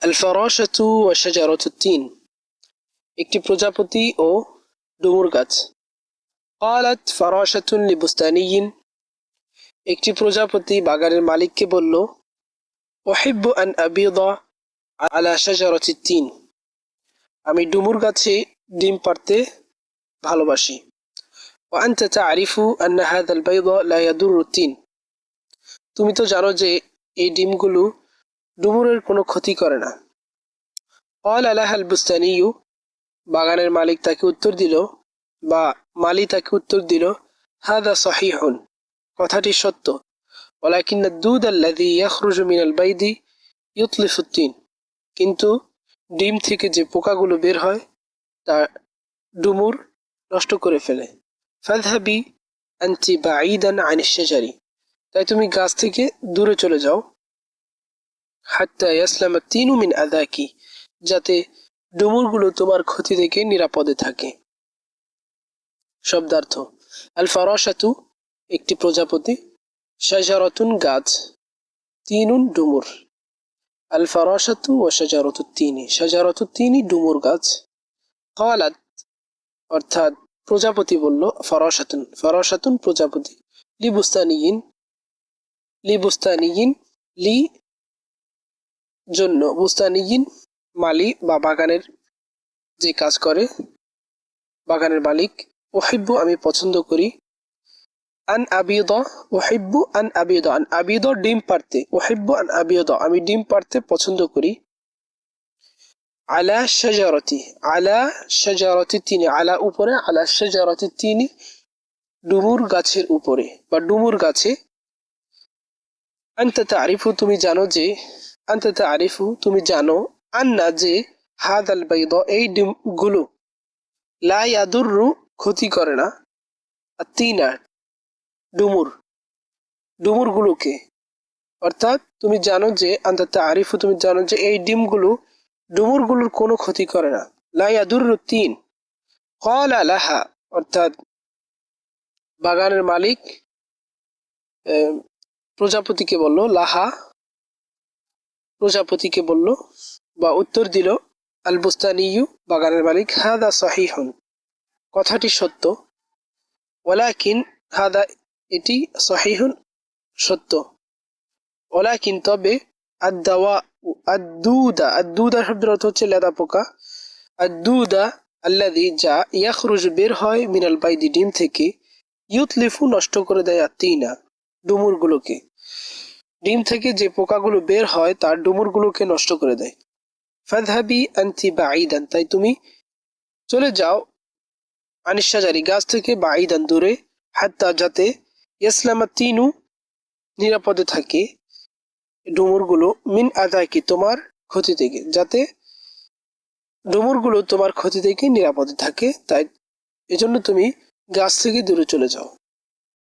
আল ফারাশাতু ওয়া শাজারাতুত তিন, একটি প্রজাপতি ও ডুমুর গাছ। ক্বালাত ফারাশাতুন লিবুস্তানিয়্যিন, একটি প্রজাপতি বাগানের মালিককে বলল, উহিব্বু আন আবিদা আলা শাজারাতিত তিন, আমি ডুমুর গাছে ডিম পাড়তে ভালোবাসি। ওয়া আনতা তা'রিফু আন্না হাযাল বাইদা লা ইয়াদুররু তিন, তুমি তো জানো যে এই ডিমগুলো ডুমুরের কোনো ক্ষতি করে না। ক্বালা লাহাল বুস্তানিয়্যু, বাগানের মালিক তাকে উত্তর দিল, বা মালি তাকে উত্তর দিল, হাদা সহিহুন, কথাটি সত্য, ওয়ালাকিন্নাদ দুদ আল্লাযী ইয়াখরুজু মিনাল বাইদি ইউতলিফুত তিন, কিন্তু ডিম থেকে যে পোকাগুলো বের হয় তা ডুমুর নষ্ট করে ফেলে। ফাযহাবি আনতি বাঈদান আনিশ শাজারি, তাই তুমি গাছ থেকে দূরে চলে যাও। হাত্তা ইয়াসলামা তিনু মিন আযাকি, যাতে ডুমুরগুলো তোমার ক্ষতি থেকে নিরাপদে থাকে। শব্দার্থ: আল ফারাশাতু, একটি প্রজাপতি, শাজারাতুন, গাছ, তিনুন, ডুমুর। আল ফারাশাতু ওয়া শাজারাতুত তিনি, শাজারাতুত তিনি, ডুমুর গাছ। ক্বালাত, অর্থাৎ প্রজাপতি বলল, ফারাশাতুন, ফারাশাতুন প্রজাপতি, লিবুস্তানিয়িন, লিবুস্তানিয়িন, লি জন্য, বুস্তানিয়িন মালি বা বাগানের যে কাজ করে, বাগানের মালিক। উহিব্বু, আমি পছন্দ করি, আন আবিদা, উহিব্বু আন আবিদা, আন আবিদা ডিম পাড়তে, উহিব্বু আন আবিদা আমি ডিম পাড়তে পছন্দ করি, আলা শাজারাতি, আলা শাজারাতি তিনি, আলা উপরে, আলা শাজারাতি তিনি ডুমুর গাছের উপরে বা ডুমুর গাছে। আনতা তা'রিফু, তুমি জানো যে, আনতা তা'রিফু তুমি জানো, আন্না যে, হাদাল বাইদা এই ডিমগুলো, লা ইয়াদুররু ক্ষতি করে না, আত-তিনা ডুমুর, ডুমুরগুলোকে। অর্থাৎ তুমি জানো যে, আনতা তা'রিফু তুমি জানো যে এই ডিমগুলো ডুমুরগুলোর কোনো ক্ষতি করে না। লা ইয়াদুররু তিন, ক্বালা লাহা, অর্থাৎ বাগানের মালিক প্রজাপতিকে বলল, লাহা প্রজাপতিকে বলল বা উত্তর দিল, আল বুস্তানিয়্যু বাগানের মালিক, হাদা সহিহুন, কথাটি সত্য, ওয়ালাকিন হাদা এটি, সহিহুন সত্য, ওয়ালাকিন তবে, আদ-দাওয়া আদ-দুদা, আদ-দুদা শব্দের অর্থ হচ্ছে লেদা পোকা, আদ-দুদা আল্লাযী যা, ইয়াখরুজু বের হয়, মিনাল বাইদি ডিম থেকে, ইউতলিফু নষ্ট করে দেয়, আত-তিনা ডুমুরগুলোকে, ডিম থেকে যে পোকাগুলো বের হয় তার ডুমুরগুলোকে নষ্ট করে দেয়। ফাযহাবি আনতি বাঈদান, তাই তুমি চলে যাও, আনিশ শাজারি গাছ থেকে, বাঈদান দূরে, হাত্তা যাতে, ইয়াসলামা তিনু নিরাপদে থাকে, ডুমুরগুলো, মিন আযাকি তোমার ক্ষতি থেকে, যাতে ডুমুরগুলো তোমার ক্ষতি থেকে নিরাপদে থাকে, তাই এজন্য তুমি গাছ থেকে দূরে চলে যাও।